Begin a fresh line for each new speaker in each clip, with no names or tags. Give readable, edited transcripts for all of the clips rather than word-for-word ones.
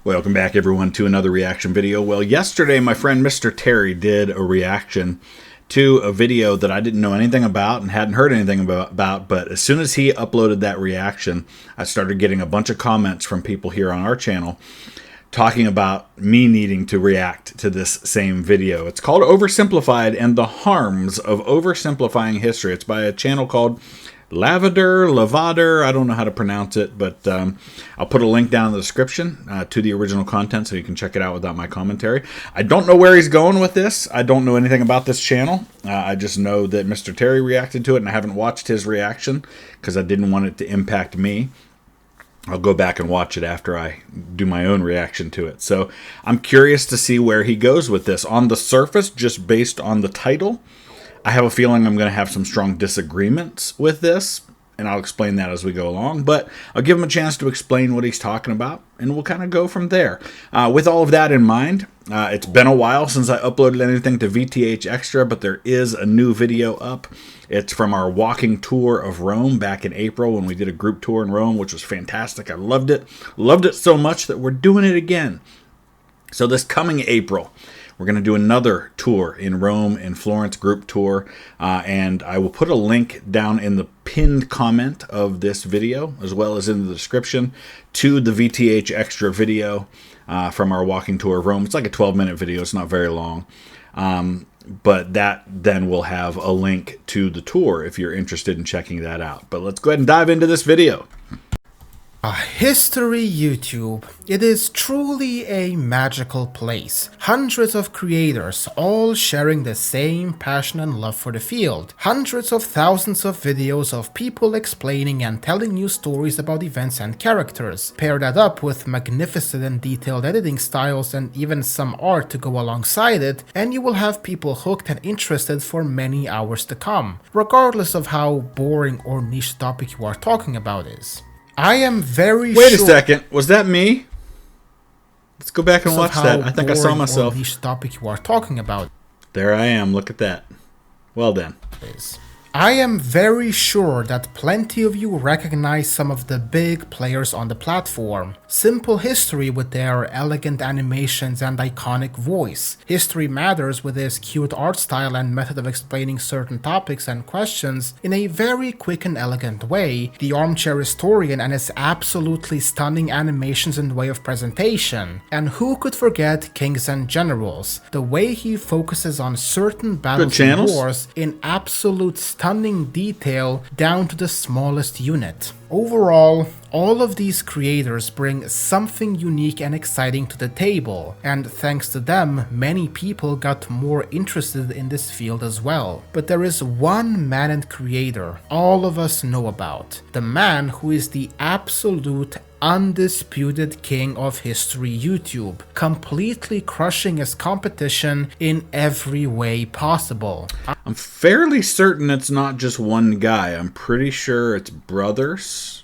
Welcome back, everyone, to another reaction video. Well, yesterday my friend Mr. Terry did a reaction to a video that I didn't know anything about and hadn't heard anything about, but as soon as he uploaded that reaction, I started getting a bunch of comments from people here on our channel talking about me needing to react to this same video. It's called Oversimplified and the Harms of Oversimplifying History. It's by a channel called Lavader, I don't know how to pronounce it, but I'll put a link down in the description to the original content so you can check it out without my commentary. I don't know where he's going with this. I don't know anything about this channel. I just know that Mr. Terry reacted to it, and I haven't watched his reaction because I didn't want it to impact me. I'll go back and watch it after I do my own reaction to it. So I'm curious to see where he goes with this. On the surface, just based on the title, I have a feeling I'm going to have some strong disagreements with this, and I'll explain that as we go along. But I'll give him a chance to explain what he's talking about, and we'll kind of go from there. With all of that in mind, it's been a while since I uploaded anything to VTH Extra, but there is a new video up. It's from our walking tour of Rome back in April when we did a group tour in Rome, which was fantastic. I loved it. Loved it so much that we're doing it again. So this coming April, we're going to do another tour in Rome and Florence group tour, and I will put a link down in the pinned comment of this video, as well as in the description, to the VTH Extra video from our walking tour of Rome. It's like a 12-minute video. It's not very long, but that then will have a link to the tour if you're interested in checking that out. But let's go ahead and dive into this video.
History YouTube. It is truly a magical place. Hundreds of creators, all sharing the same passion and love for the field. Hundreds of thousands of videos of people explaining and telling new stories about events and characters. Pair that up with magnificent and detailed editing styles and even some art to go alongside it, and you will have people hooked and interested for many hours to come, regardless of how boring or niche topic you are talking about is. I am very
Wait a second. Was that me? Let's go back and watch that. I think I saw myself.
Niche topic you are talking about.
There I am. Look at that. Well done.
I am very sure that plenty of you recognize some of the big players on the platform. Simple History with their elegant animations and iconic voice. History Matters with his cute art style and method of explaining certain topics and questions in a very quick and elegant way. The Armchair Historian and his absolutely stunning animations and way of presentation. And who could forget Kings and Generals? The way he focuses on certain battles and wars in absolute stunning detail down to the smallest unit. Overall, all of these creators bring something unique and exciting to the table, and thanks to them, many people got more interested in this field as well. But there is one man and creator all of us know about, the man who is the absolute undisputed king of history YouTube, completely crushing his competition in every way possible.
I'm fairly certain it's not just one guy. I'm pretty sure it's brothers.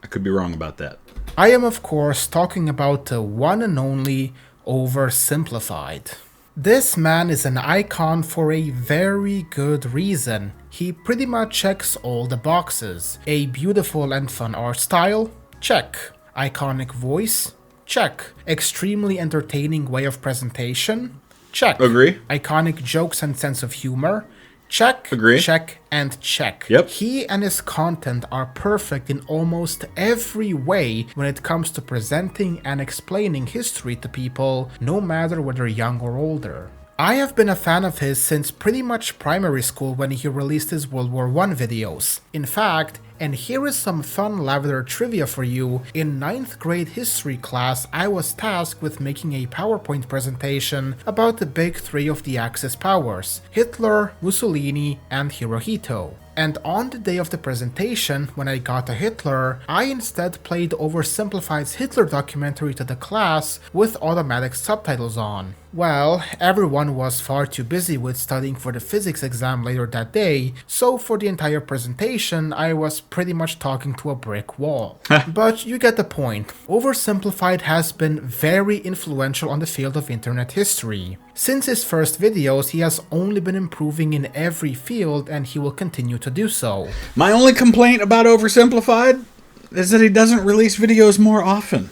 I could be wrong about that.
I am of course talking about the one and only Oversimplified. This man is an icon for a very good reason. He pretty much checks all the boxes. A beautiful and fun art style? Check. Iconic voice? Check. Extremely entertaining way of presentation? Check.
Agree.
Iconic jokes and sense of humor? Check.
Agree.
Check and check.
Yep.
He and his content are perfect in almost every way when it comes to presenting and explaining history to people, no matter whether young or older. I have been a fan of his since pretty much primary school when he released his World War I videos. In fact, and here is some fun Lavader trivia for you, in 9th grade history class I was tasked with making a PowerPoint presentation about the big three of the Axis powers, Hitler, Mussolini, and Hirohito. And on the day of the presentation, when I got to Hitler, I instead played Oversimplified's Hitler documentary to the class with automatic subtitles on. Well, everyone was far too busy with studying for the physics exam later that day, so for the entire presentation I was pretty much talking to a brick wall. But you get the point. Oversimplified has been very influential on the field of internet history. Since his first videos, he has only been improving in every field, and he will continue to do so.
My only complaint about Oversimplified is that he doesn't release videos more often.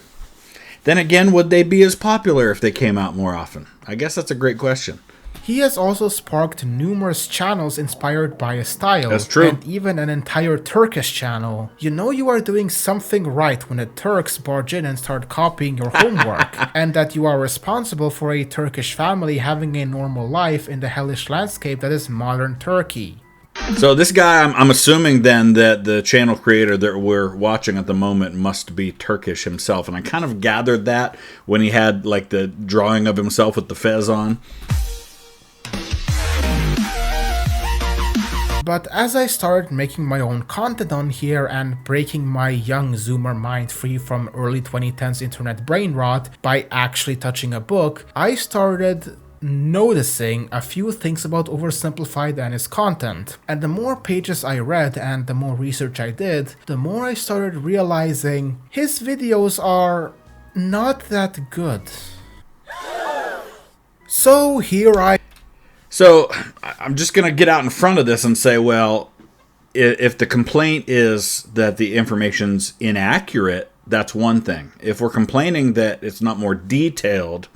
Then again, would they be as popular if they came out more often? I guess that's a great question.
He has also sparked numerous channels inspired by his style.
That's true.
And even an entire Turkish channel. You know you are doing something right when the Turks barge in and start copying your homework. And that you are responsible for a Turkish family having a normal life in the hellish landscape that is modern Turkey.
So this guy, I'm assuming then that the channel creator that we're watching at the moment must be Turkish himself. And I kind of gathered that when he had like the drawing of himself with the fez on.
But as I started making my own content on here and breaking my young Zoomer mind free from early 2010s internet brain rot by actually touching a book, I started noticing a few things about Oversimplified and his content. And the more pages I read and the more research I did, the more I started realizing his videos are not that good. So
So I'm just going to get out in front of this and say, well, if the complaint is that the information's inaccurate, that's one thing. If we're complaining that it's not more detailed,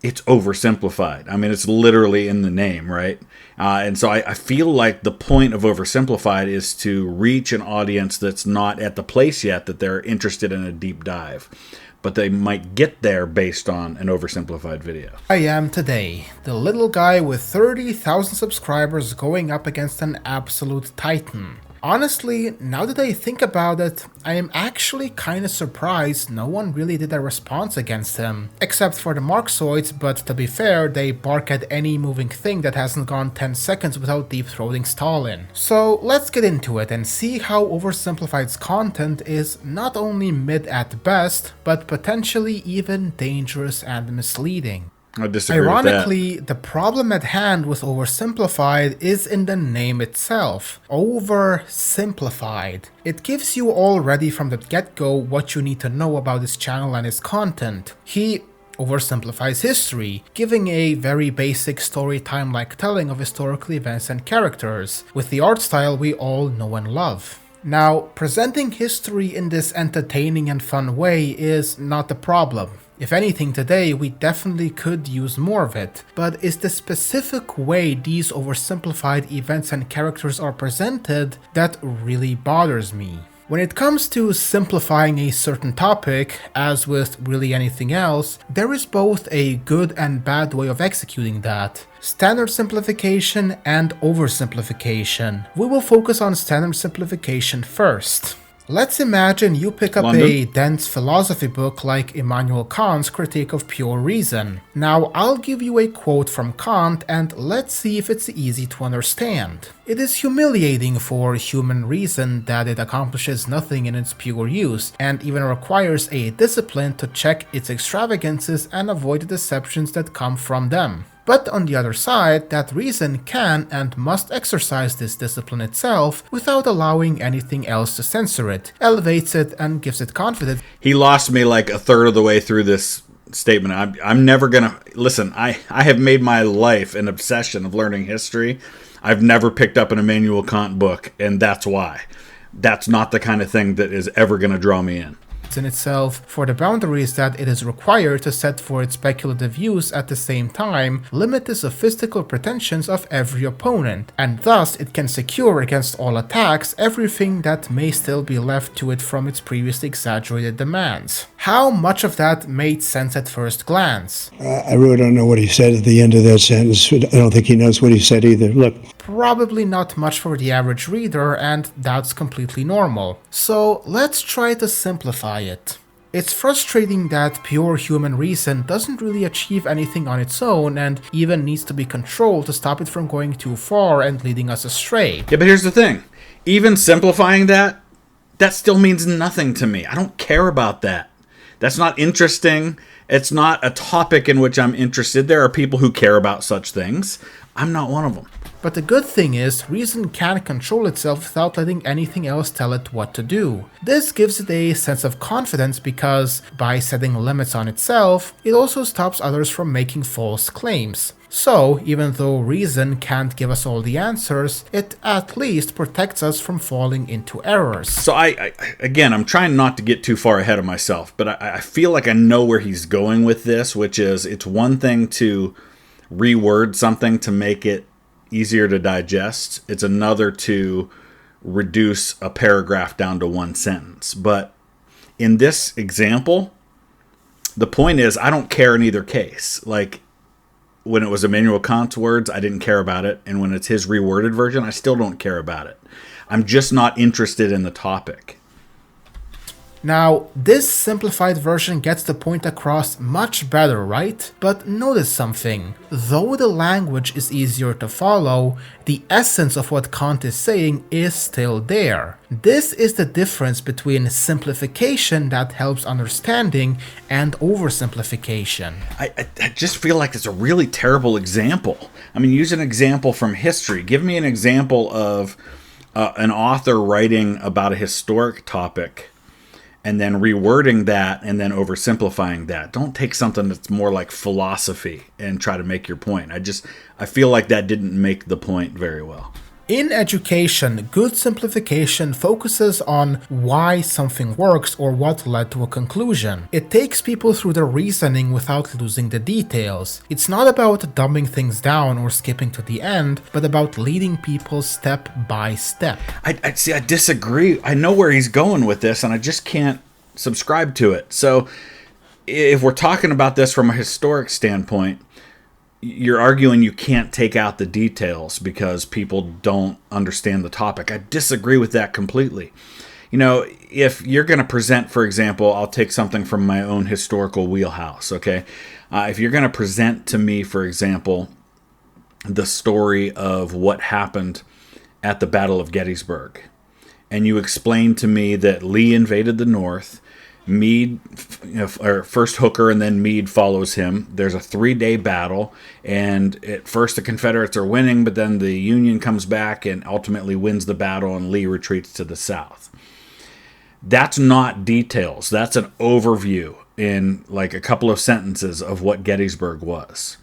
it's oversimplified. I mean, it's literally in the name, right? And so I feel like the point of Oversimplified is to reach an audience that's not at the place yet that they're interested in a deep dive. But they might get there based on an oversimplified video.
I am today, the little guy with 30,000 subscribers going up against an absolute titan. Honestly, now that I think about it, I am actually kinda surprised no one really did a response against him. Except for the Marxoids, but to be fair, they bark at any moving thing that hasn't gone 10 seconds without deep-throating Stalin. So let's get into it and see how Oversimplified's content is not only mid at best, but potentially even dangerous and misleading.
I disagree with that.
Ironically, the problem at hand with Oversimplified is in the name itself. Oversimplified. It gives you already from the get-go what you need to know about his channel and his content. He oversimplifies history, giving a very basic story time-like telling of historical events and characters, with the art style we all know and love. Now, presenting history in this entertaining and fun way is not the problem. If anything, today we definitely could use more of it, but it's the specific way these oversimplified events and characters are presented that really bothers me. When it comes to simplifying a certain topic, as with really anything else, there is both a good and bad way of executing that. Standard simplification and oversimplification. We will focus on standard simplification first. Let's imagine you pick up a dense philosophy book like Immanuel Kant's Critique of Pure Reason. Now, I'll give you a quote from Kant and let's see if it's easy to understand. It is humiliating for human reason that it accomplishes nothing in its pure use, and even requires a discipline to check its extravagances and avoid the deceptions that come from them. But on the other side, that reason can and must exercise this discipline itself without allowing anything else to censor it, elevates it, and gives it confidence.
He lost me like a third of the way through this statement. I'm never gonna listen. I have made my life an obsession of learning history. I've never picked up an Immanuel Kant book, and that's why. That's not the kind of thing that is ever gonna draw me in.
In itself for the boundaries that it is required to set for its speculative use, at the same time limit the sophistical pretensions of every opponent, and thus it can secure against all attacks everything that may still be left to it from its previously exaggerated demands. How much of that made sense at first glance?
I really don't know what he said at the end of that sentence. I don't think he knows what he said either. Look.
Probably not much for the average reader, and that's completely normal. So let's try to simplify it. It's frustrating that pure human reason doesn't really achieve anything on its own and even needs to be controlled to stop it from going too far and leading us astray.
Yeah, but here's the thing. Even simplifying that still means nothing to me. I don't care about that. That's not interesting. It's not a topic in which I'm interested. There are people who care about such things. I'm not one of them.
But the good thing is, reason can't control itself without letting anything else tell it what to do. This gives it a sense of confidence because, by setting limits on itself, it also stops others from making false claims. So, even though reason can't give us all the answers, it at least protects us from falling into errors.
So again, I'm trying not to get too far ahead of myself, but I feel like I know where he's going with this, which is it's one thing to reword something to make it easier to digest. It's another to reduce a paragraph down to one sentence. But in this example, the point is I don't care in either case. Like when it was Immanuel Kant's words, I didn't care about it. And when it's his reworded version, I still don't care about it. I'm just not interested in the topic.
Now, this simplified version gets the point across much better, right? But notice something. Though the language is easier to follow, the essence of what Kant is saying is still there. This is the difference between simplification that helps understanding and oversimplification.
I just feel like it's a really terrible example. I mean, use an example from history. Give me an example of an author writing about a historic topic and then rewording that and then oversimplifying that. Don't take something that's more like philosophy and try to make your point. I feel like that didn't make the point very well.
In education, good simplification focuses on why something works or what led to a conclusion. It takes people through the reasoning without losing the details. It's not about dumbing things down or skipping to the end, but about leading people step by step.
I disagree. I know where he's going with this, and I just can't subscribe to it. So if we're talking about this from a historic standpoint, you're arguing you can't take out the details because people don't understand the topic. I disagree with that completely. You know, if you're going to present, for example, I'll take something from my own historical wheelhouse, okay? If you're going to present to me, for example, the story of what happened at the Battle of Gettysburg, and you explain to me that Lee invaded the North, Meade, or first Hooker and then Meade follows him. There's a 3-day battle, and at first the Confederates are winning, but then the Union comes back and ultimately wins the battle, and Lee retreats to the south. That's not details. That's an overview in like a couple of sentences of what Gettysburg was.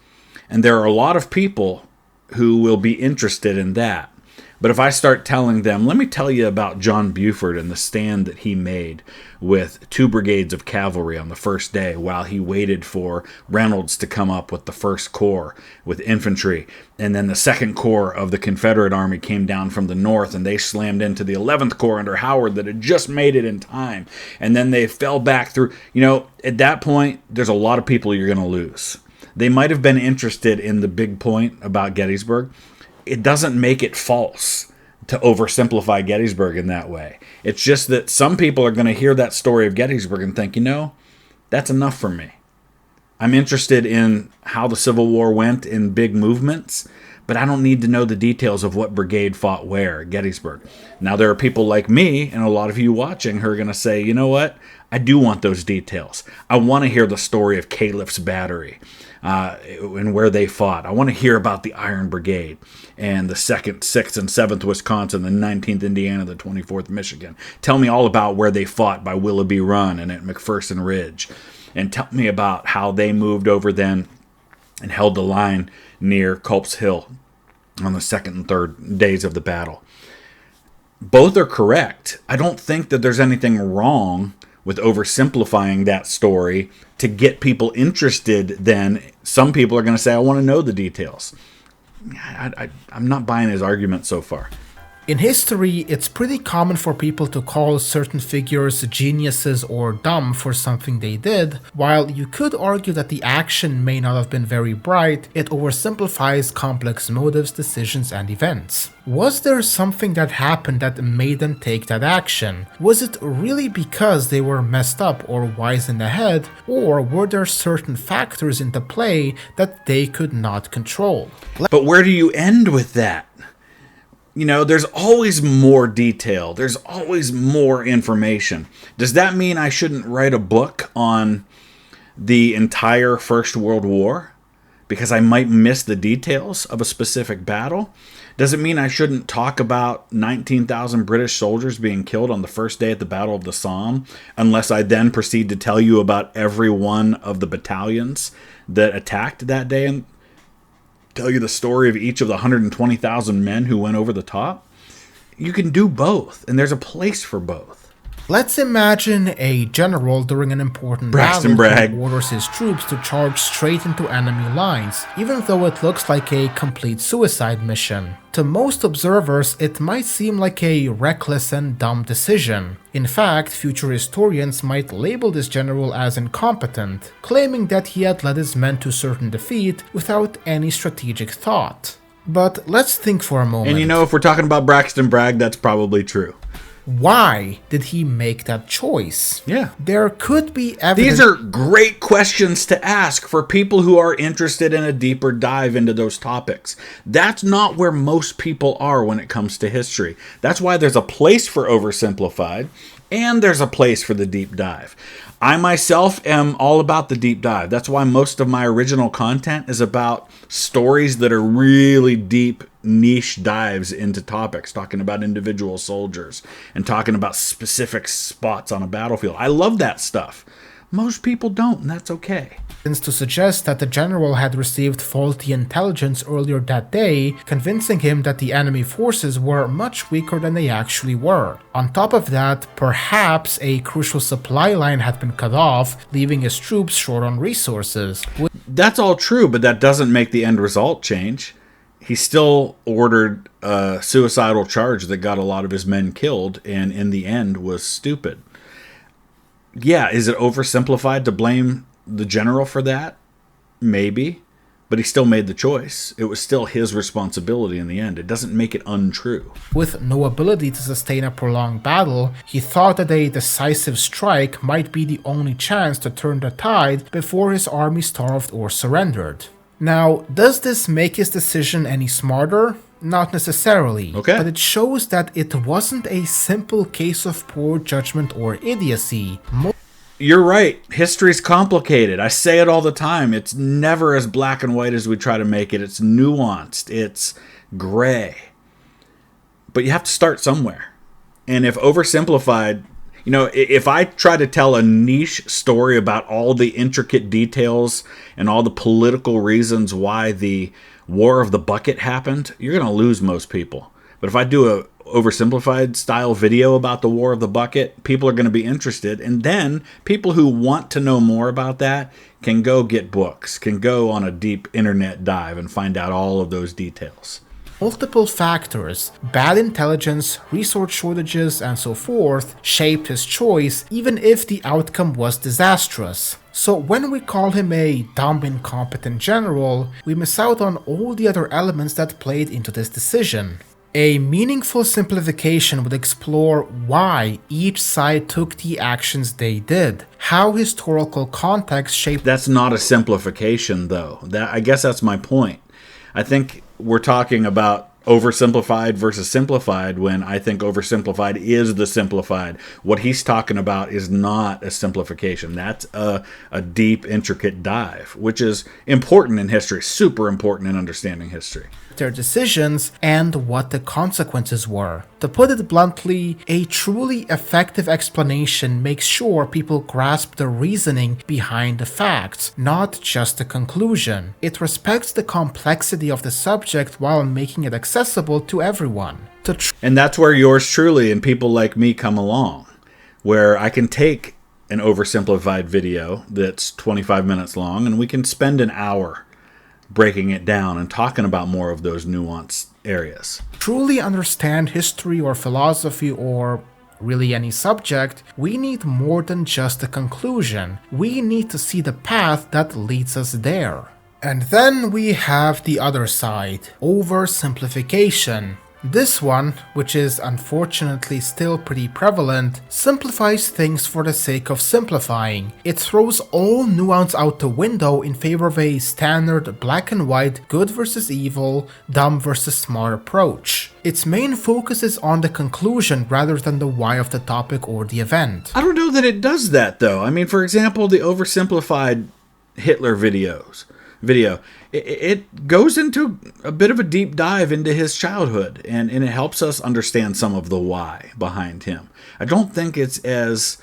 And there are a lot of people who will be interested in that. But if I start telling them, let me tell you about John Buford and the stand that he made with 2 brigades of cavalry on the first day while he waited for Reynolds to come up with the 1st Corps with infantry. And then the 2nd Corps of the Confederate Army came down from the north and they slammed into the 11th Corps under Howard that had just made it in time. And then they fell back through. You know, at that point, there's a lot of people you're going to lose. They might have been interested in the big point about Gettysburg. It doesn't make it false to oversimplify Gettysburg in that way. It's just that some people are going to hear that story of Gettysburg and think, you know, that's enough for me. I'm interested in how the Civil War went in big movements, but I don't need to know the details of what brigade fought where at Gettysburg. Now, there are people like me and a lot of you watching who are going to say, you know what? I do want those details. I want to hear the story of Caliph's Battery and where they fought. I want to hear about the Iron Brigade and the 2nd, 6th, and 7th Wisconsin, the 19th Indiana, the 24th Michigan. Tell me all about where they fought by Willoughby Run and at McPherson Ridge. And tell me about how they moved over then and held the line near Culp's Hill on the 2nd and 3rd days of the battle. Both are correct. I don't think that there's anything wrong with oversimplifying that story to get people interested. Then some people are going to say, I want to know the details. I'm not buying his argument so far.
In history, it's pretty common for people to call certain figures geniuses or dumb for something they did. While you could argue that the action may not have been very bright, it oversimplifies complex motives, decisions, and events. Was there something that happened that made them take that action? Was it really because they were messed up or wise in the head, or were there certain factors into play that they could not control?
But where do you end with that? You know, there's always more detail. There's always more information. Does that mean I shouldn't write a book on the entire First World War? because I might miss the details of a specific battle doesn't mean I shouldn't talk about 19,000 British soldiers being killed on the first day at the Battle of the Somme, unless I then proceed to tell you about every one of the battalions that attacked that day and tell you the story of each of the 120,000 men who went over the top. You can do both, and there's a place for both.
Let's imagine a general during an important
Braxton
battle
Bragg
who orders his troops to charge straight into enemy lines, even though it looks like a complete suicide mission. To most observers, it might seem like a reckless and dumb decision. In fact, future historians might label this general as incompetent, claiming that he had led his men to certain defeat without any strategic thought. But let's think for a moment.
And you know, if we're talking about Braxton Bragg, that's probably true.
Why did he make that choice?
Yeah.
There could be evidence.
These are great questions to ask for people who are interested in a deeper dive into those topics. That's not where most people are when it comes to history. That's why there's a place for Oversimplified, and there's a place for the deep dive. I myself am all about the deep dive. That's why most of my original content is about stories that are really deep, niche dives into topics, talking about individual soldiers and talking about specific spots on a battlefield. I love that stuff. Most people don't, and that's okay.
To suggest that the general had received faulty intelligence earlier that day, convincing him that the enemy forces were much weaker than they actually were. On top of that, perhaps a crucial supply line had been cut off, leaving his troops short on resources.
That's all true, but that doesn't make the end result change. He still ordered a suicidal charge that got a lot of his men killed, and in the end was stupid. Yeah, is it oversimplified to blame the general for that? Maybe. But he still made the choice. It was still his responsibility in the end. It doesn't make it untrue.
With no ability to sustain a prolonged battle, he thought that a decisive strike might be the only chance to turn the tide before his army starved or surrendered. Now, does this make his decision any smarter? Not necessarily,
okay.
But it shows that it wasn't a simple case of poor judgment or idiocy.
You're right. History's complicated. I say it all the time. It's never as black and white as we try to make it. It's nuanced. It's gray. But you have to start somewhere. And if Oversimplified, you know, if I try to tell a niche story about all the intricate details and all the political reasons why the War of the Bucket happened, you're going to lose most people. But if I do a oversimplified style video about the War of the Bucket, people are going to be interested. And then people who want to know more about that can go get books, can go on a deep internet dive and find out all of those details.
Multiple factors, bad intelligence, resource shortages, and so forth, shaped his choice even if the outcome was disastrous. So when we call him a dumb, incompetent general, we miss out on all the other elements that played into this decision. A meaningful simplification would explore why each side took the actions they did, how historical context shaped...
That's not a simplification, though. I guess that's my point. I think we're talking about oversimplified versus simplified when I think oversimplified is the simplified. What he's talking about is not a simplification. That's a deep, intricate dive, which is important in history, super important in understanding history.
Their decisions and what the consequences were. To put it bluntly, a truly effective explanation makes sure people grasp the reasoning behind the facts, not just the conclusion. It respects the complexity of the subject while making it accessible to everyone.
And that's where yours truly and people like me come along, where I can take an oversimplified video that's 25 minutes long and we can spend an hour breaking it down and talking about more of those nuanced areas.
Truly understand history or philosophy or really any subject, we need more than just a conclusion. We need to see the path that leads us there. And then we have the other side, oversimplification. This one, which is unfortunately still pretty prevalent, simplifies things for the sake of simplifying. It throws all nuance out the window in favor of a standard black and white good versus evil, dumb versus smart approach. Its main focus is on the conclusion rather than the why of the topic or the event.
I don't know that it does that though. I mean, for example, the oversimplified Hitler videos. video, it goes into a bit of a deep dive into his childhood, and it helps us understand some of the why behind him. I don't think it's as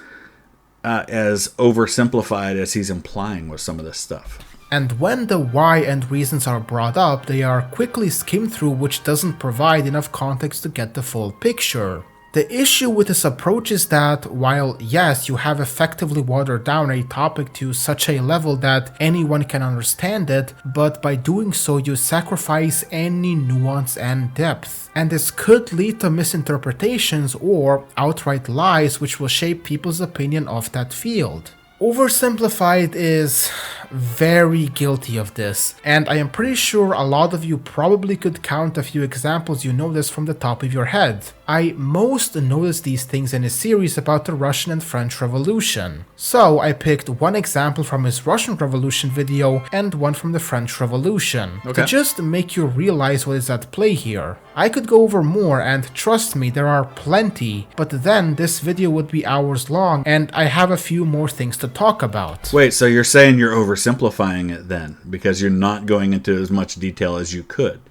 oversimplified as he's implying with some of this stuff.
And when the why and reasons are brought up, they are quickly skimmed through, which doesn't provide enough context to get the full picture. The issue with this approach is that, while yes, you have effectively watered down a topic to such a level that anyone can understand it, but by doing so you sacrifice any nuance and depth. And this could lead to misinterpretations or outright lies which will shape people's opinion of that field. Oversimplified is very guilty of this, and I am pretty sure a lot of you probably could count a few examples you notice from the top of your head. I most noticed these things in a series about the Russian and French Revolution. So I picked one example from his Russian Revolution video and one from the French Revolution, to just make you realize what is at play here. I could go over more, and trust me, there are plenty, but then this video would be hours long and I have a few more things to talk about.
Wait, so you're saying you're oversimplifying it then, because you're not going into as much detail as you could,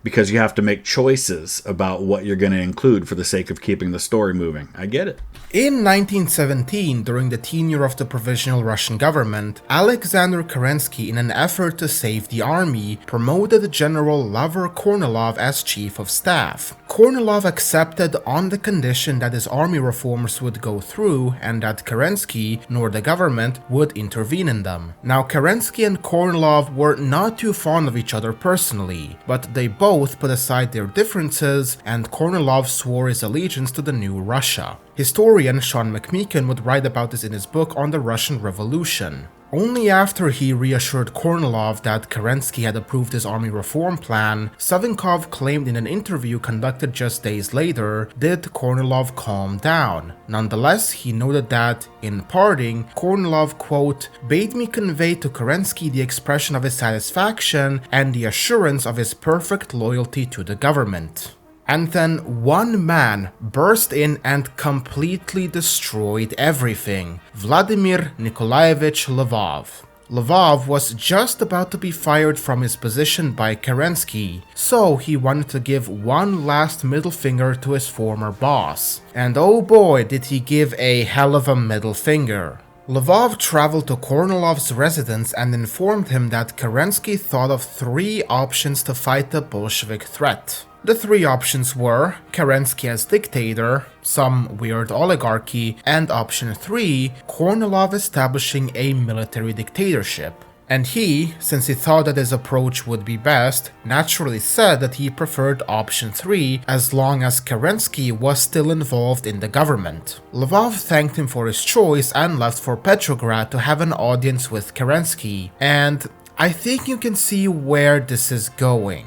because you have to make choices about what you're going to include for the sake of keeping the story moving. I get it.
In 1917, during the tenure of the Provisional Russian government, Alexander Kerensky, in an effort to save the army, promoted General Lavader Kornilov as chief of staff. Kornilov accepted on the condition that his army reforms would go through and that Kerensky, nor the government, would intervene in them. Now, Kerensky and Kornilov were not too fond of each other personally, but they both put aside their differences, and Kornilov swore his allegiance to the new Russia. Historian Sean McMeekin would write about this in his book on the Russian Revolution. Only after he reassured Kornilov that Kerensky had approved his army reform plan, Savinkov claimed in an interview conducted just days later, did Kornilov calm down. Nonetheless, he noted that, in parting, Kornilov, quote, bade me convey to Kerensky the expression of his satisfaction and the assurance of his perfect loyalty to the government. And then one man burst in and completely destroyed everything. Vladimir Nikolaevich Lvov. Lvov was just about to be fired from his position by Kerensky, so he wanted to give one last middle finger to his former boss. And oh boy, did he give a hell of a middle finger. Lvov traveled to Kornilov's residence and informed him that Kerensky thought of 3 options to fight the Bolshevik threat. The 3 options were Kerensky as dictator, some weird oligarchy, and option 3, Kornilov establishing a military dictatorship. And he, since he thought that his approach would be best, naturally said that he preferred option 3 as long as Kerensky was still involved in the government. Lvov thanked him for his choice and left for Petrograd to have an audience with Kerensky, and I think you can see where this is going.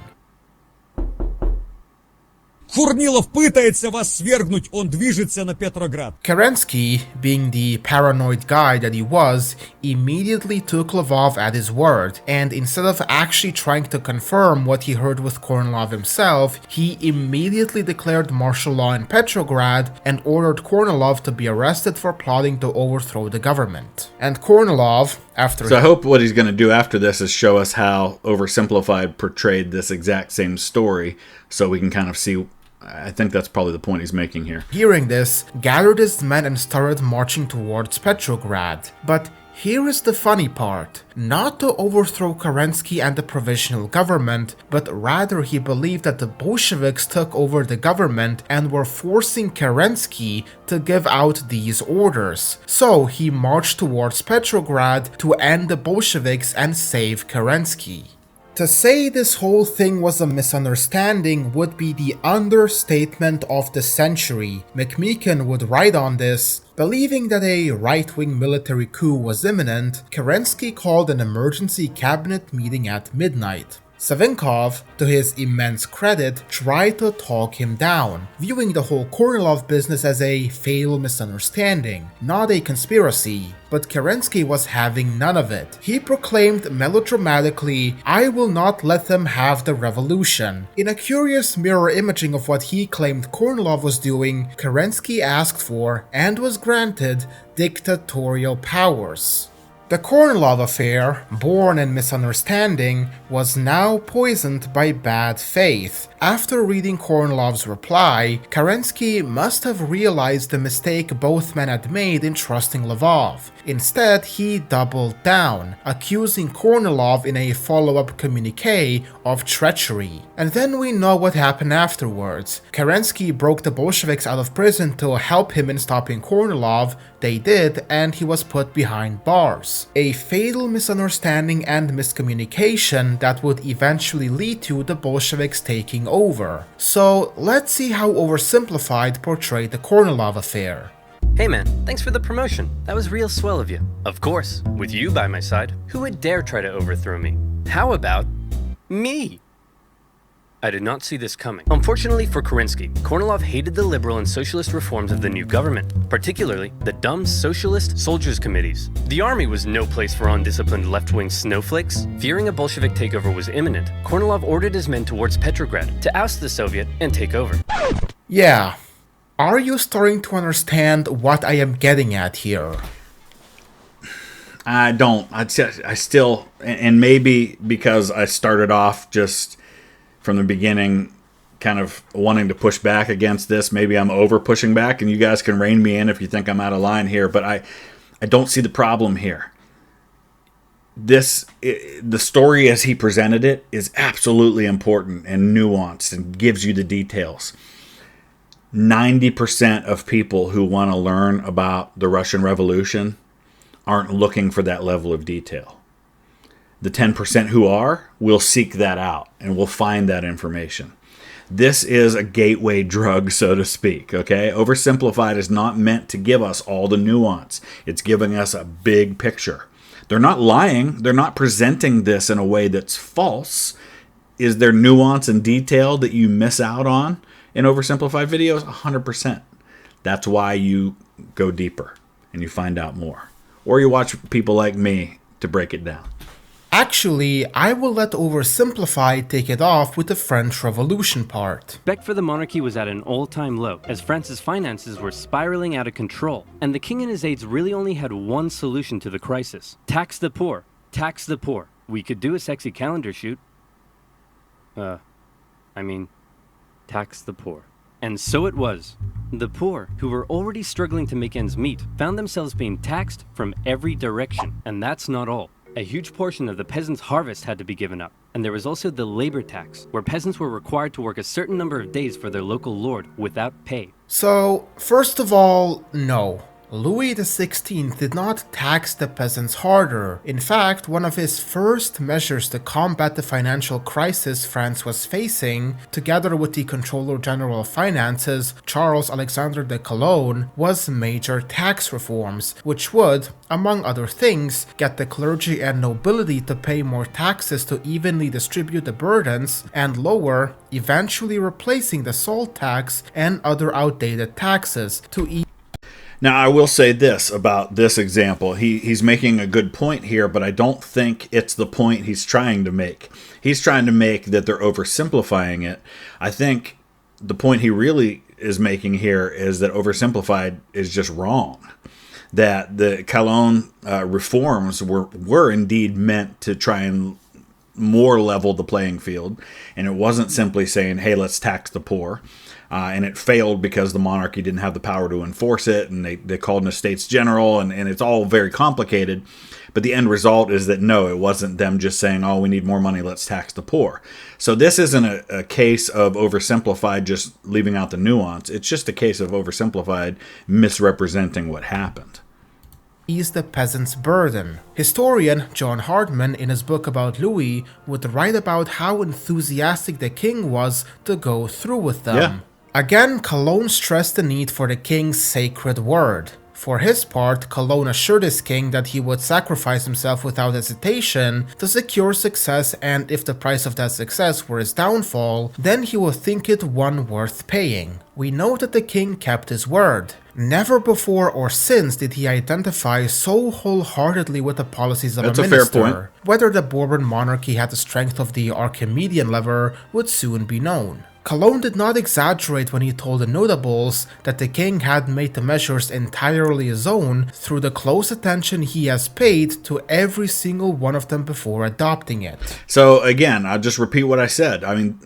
Корнилов пытается вас свергнуть, он движется на Петроград.
Kerensky, being the paranoid guy that he was, immediately took Lvov at his word, and instead of actually trying to confirm what he heard with Kornilov himself, he immediately declared martial law in Petrograd and ordered Kornilov to be arrested for plotting to overthrow the government. And Kornilov, after...
So I hope what he's going to do after this is show us how Oversimplified portrayed this exact same story, so we can kind of see... I think that's probably the point he's making here.
Hearing this, gathered his men and started marching towards Petrograd. But here is the funny part. Not to overthrow Kerensky and the provisional government, but rather he believed that the Bolsheviks took over the government and were forcing Kerensky to give out these orders. So he marched towards Petrograd to end the Bolsheviks and save Kerensky. To say this whole thing was a misunderstanding would be the understatement of the century. McMeekin would write on this, believing that a right-wing military coup was imminent, Kerensky called an emergency cabinet meeting at midnight. Savinkov, to his immense credit, tried to talk him down, viewing the whole Kornilov business as a fatal misunderstanding, not a conspiracy. But Kerensky was having none of it. He proclaimed melodramatically, "I will not let them have the revolution." In a curious mirror imaging of what he claimed Kornilov was doing, Kerensky asked for, and was granted, dictatorial powers. The Kornilov affair, born in misunderstanding, was now poisoned by bad faith. After reading Kornilov's reply, Kerensky must have realized the mistake both men had made in trusting Lvov. Instead, he doubled down, accusing Kornilov in a follow-up communique of treachery. And then we know what happened afterwards. Kerensky broke the Bolsheviks out of prison to help him in stopping Kornilov. They did, and he was put behind bars. A fatal misunderstanding and miscommunication that would eventually lead to the Bolsheviks taking over. So let's see how Oversimplified portrayed the Kornilov affair.
Hey man, thanks for the promotion. That was real swell of you. Of course, with you by my side, who would dare try to overthrow me? How about me? I did not see this coming. Unfortunately for Kerensky, Kornilov hated the liberal and socialist reforms of the new government, particularly the dumb socialist soldiers' committees. The army was no place for undisciplined left-wing snowflakes. Fearing a Bolshevik takeover was imminent, Kornilov ordered his men towards Petrograd to oust the Soviet and take over.
Yeah. Are you starting to understand what I am getting at here?
I don't. I still, and maybe because I started off just from the beginning kind of wanting to push back against this, maybe I'm over pushing back, and you guys can rein me in if you think I'm out of line here, but I don't see the problem here. The story as he presented it is absolutely important and nuanced and gives you the details. 90% of people who want to learn about the Russian Revolution aren't looking for that level of detail. The 10% who are will seek that out and will find that information. This is a gateway drug, so to speak, okay? Oversimplified is not meant to give us all the nuance. It's giving us a big picture. They're not lying. They're not presenting this in a way that's false. Is there nuance and detail that you miss out on in oversimplified videos? 100%. That's why you go deeper and you find out more. Or you watch people like me to break it down.
Actually, I will let Oversimplified take it off with the French Revolution part.
Respect for the monarchy was at an all-time low, as France's finances were spiraling out of control, and the king and his aides really only had one solution to the crisis. Tax the poor. Tax the poor. We could do a sexy calendar shoot. Tax the poor. And so it was. The poor, who were already struggling to make ends meet, found themselves being taxed from every direction. And that's not all. A huge portion of the peasants' harvest had to be given up. And there was also the labor tax, where peasants were required to work a certain number of days for their local lord without pay.
So, first of all, no. Louis XVI did not tax the peasants harder. In fact, one of his first measures to combat the financial crisis France was facing, together with the Controller General of Finances, Charles Alexander de Calonne, was major tax reforms, which would, among other things, get the clergy and nobility to pay more taxes to evenly distribute the burdens, and lower, eventually replacing the salt tax and other outdated taxes to
Now, I will say this about this example. He's making a good point here, but I don't think it's the point he's trying to make. He's trying to make that they're oversimplifying it. I think the point he really is making here is that oversimplified is just wrong. That the Calonne reforms were indeed meant to try and more level the playing field, and it wasn't simply saying, hey, let's tax the poor. And it failed because the monarchy didn't have the power to enforce it, and they called in a States General, and it's all very complicated. But the end result is that no, it wasn't them just saying, oh, we need more money, let's tax the poor. So this isn't a case of oversimplified just leaving out the nuance. It's just a case of oversimplified misrepresenting what happened.
Ease the peasants' burden. Historian John Hardman, in his book about Louis, would write about how enthusiastic the king was to go through with them.
Yeah.
Again, Calonne stressed the need for the king's sacred word. For his part, Calonne assured his king that he would sacrifice himself without hesitation to secure success, and if the price of that success were his downfall, then he would think it one worth paying. We know that the king kept his word. Never before or since did he identify so wholeheartedly with the policies of a minister.
That's a fair point.
Whether the Bourbon monarchy had the strength of the Archimedean lever would soon be known. Cologne did not exaggerate when he told the notables that the king had made the measures entirely his own through the close attention he has paid to every single one of them before adopting it.
So again, I'll just repeat what I said. I mean,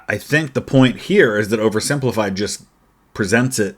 I think the point here is that Oversimplified just presents it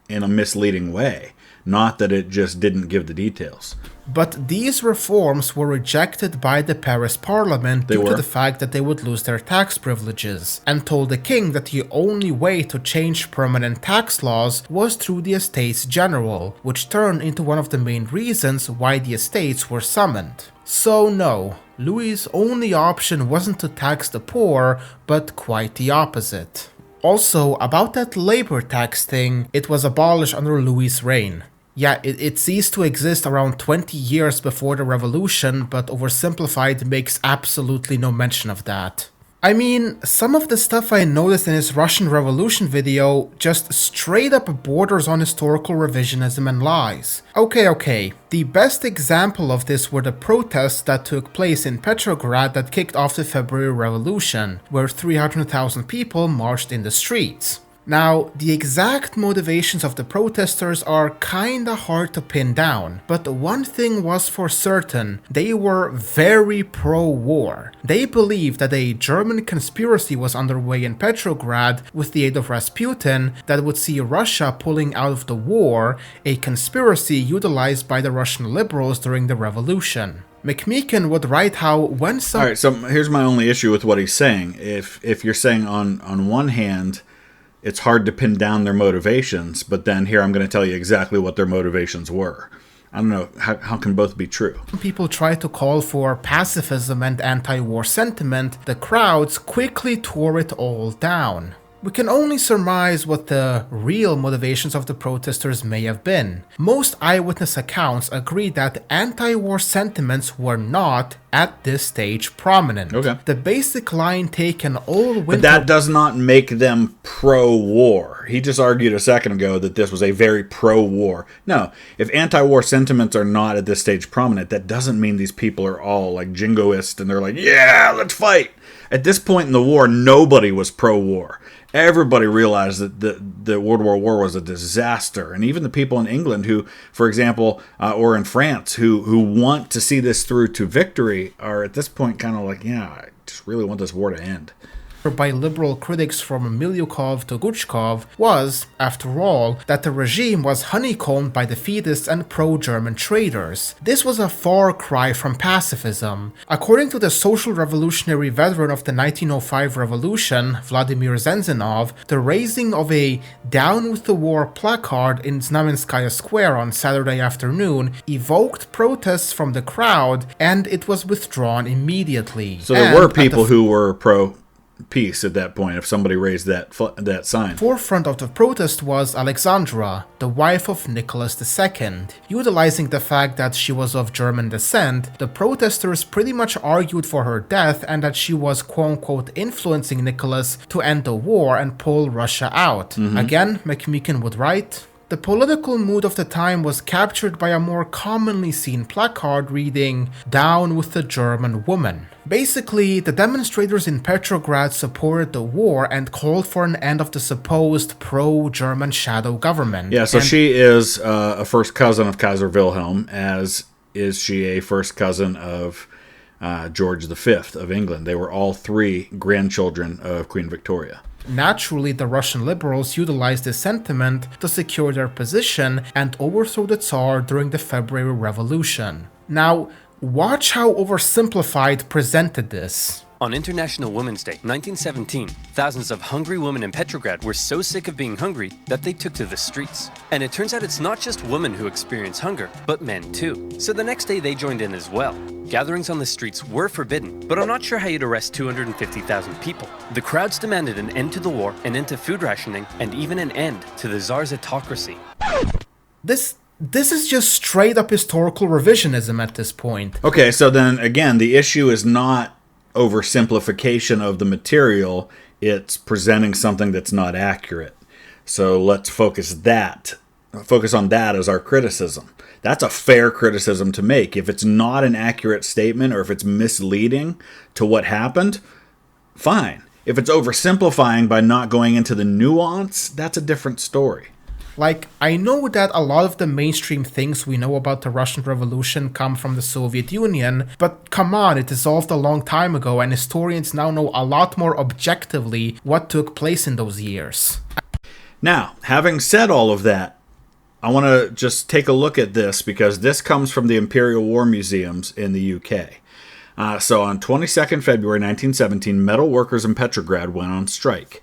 in a misleading way, not that it just didn't give the details.
But these reforms were rejected by the Paris Parliament due to the fact that they would lose their tax privileges, and told the king that the only way to change permanent tax laws was through the Estates General, which turned into one of the main reasons why the estates were summoned. So no, Louis's only option wasn't to tax the poor, but quite the opposite. Also, about that labor tax thing, it was abolished under Louis's reign. Yeah, it ceased to exist around 20 years before the revolution, but Oversimplified makes absolutely no mention of that. I mean, some of the stuff I noticed in his Russian Revolution video just straight up borders on historical revisionism and lies. Okay, the best example of this were the protests that took place in Petrograd that kicked off the February Revolution, where 300,000 people marched in the streets. Now, the exact motivations of the protesters are kinda hard to pin down, but one thing was for certain: they were very pro-war. They believed that a German conspiracy was underway in Petrograd with the aid of Rasputin that would see Russia pulling out of the war, a conspiracy utilized by the Russian liberals during the revolution. McMeekin would write how when some...
Alright, so here's my only issue with what he's saying. If you're saying on one hand, it's hard to pin down their motivations, but then here I'm going to tell you exactly what their motivations were. I don't know, how can both be true?
People try to call for pacifism and anti-war sentiment, the crowds quickly tore it all down. We can only surmise what the real motivations of the protesters may have been. Most eyewitness accounts agree that anti-war sentiments were not, at this stage, prominent.
Okay.
The basic line taken all winter...
But that does not make them pro-war. He just argued a second ago that this was a very pro-war. No, if anti-war sentiments are not at this stage prominent, that doesn't mean these people are all like jingoist and they're like, yeah, let's fight. At this point in the war, nobody was pro-war. Everybody realized that World War I was a disaster. And even the people in England who, for example, or in France, who want to see this through to victory are at this point kind of like, yeah, I just really want this war to end.
By liberal critics from Milyukov to Guchkov was, after all, that the regime was honeycombed by defeatists and pro-German traitors. This was a far cry from pacifism. According to the social revolutionary veteran of the 1905 revolution, Vladimir Zenzinov, the raising of a "Down with the War" placard in Znamenskaya Square on Saturday afternoon evoked protests from the crowd, and it was withdrawn immediately.
So there were people who were pro-peace at that point if somebody raised that sign.
Forefront of the protest was Alexandra, the wife of Nicholas II. Utilizing the fact that she was of German descent, the protesters pretty much argued for her death and that she was quote-unquote influencing Nicholas to end the war and pull Russia out. Again, McMeekin would write, the political mood of the time was captured by a more commonly seen placard reading, "Down with the German woman." Basically, the demonstrators in Petrograd supported the war and called for an end of the supposed pro-German shadow government.
Yeah, so she is a first cousin of Kaiser Wilhelm, as is she a first cousin of George V of England. They were all three grandchildren of Queen Victoria.
Naturally, the Russian liberals utilized this sentiment to secure their position and overthrow the Tsar during the February Revolution. Now, watch how Oversimplified presented this.
On International Women's Day, 1917, thousands of hungry women in Petrograd were so sick of being hungry that they took to the streets. And it turns out it's not just women who experience hunger, but men too. So the next day they joined in as well. Gatherings on the streets were forbidden, but I'm not sure how you'd arrest 250,000 people. The crowds demanded an end to the war, an end to food rationing, and even an end to the Tsar's autocracy.
This is just straight up historical revisionism at this point.
Okay, so then again, the issue is not oversimplification of the material, it's presenting something that's not accurate. So let's focus on that as our criticism. That's a fair criticism to make. If it's not an accurate statement or if it's misleading to what happened, fine. If it's oversimplifying by not going into the nuance, that's a different story.
Like, I know that a lot of the mainstream things we know about the Russian Revolution come from the Soviet Union, but come on, it dissolved a long time ago and historians now know a lot more objectively what took place in those years.
Now, having said all of that, I want to just take a look at this because this comes from the Imperial War Museums in the UK. So on 22nd February 1917, metal workers in Petrograd went on strike.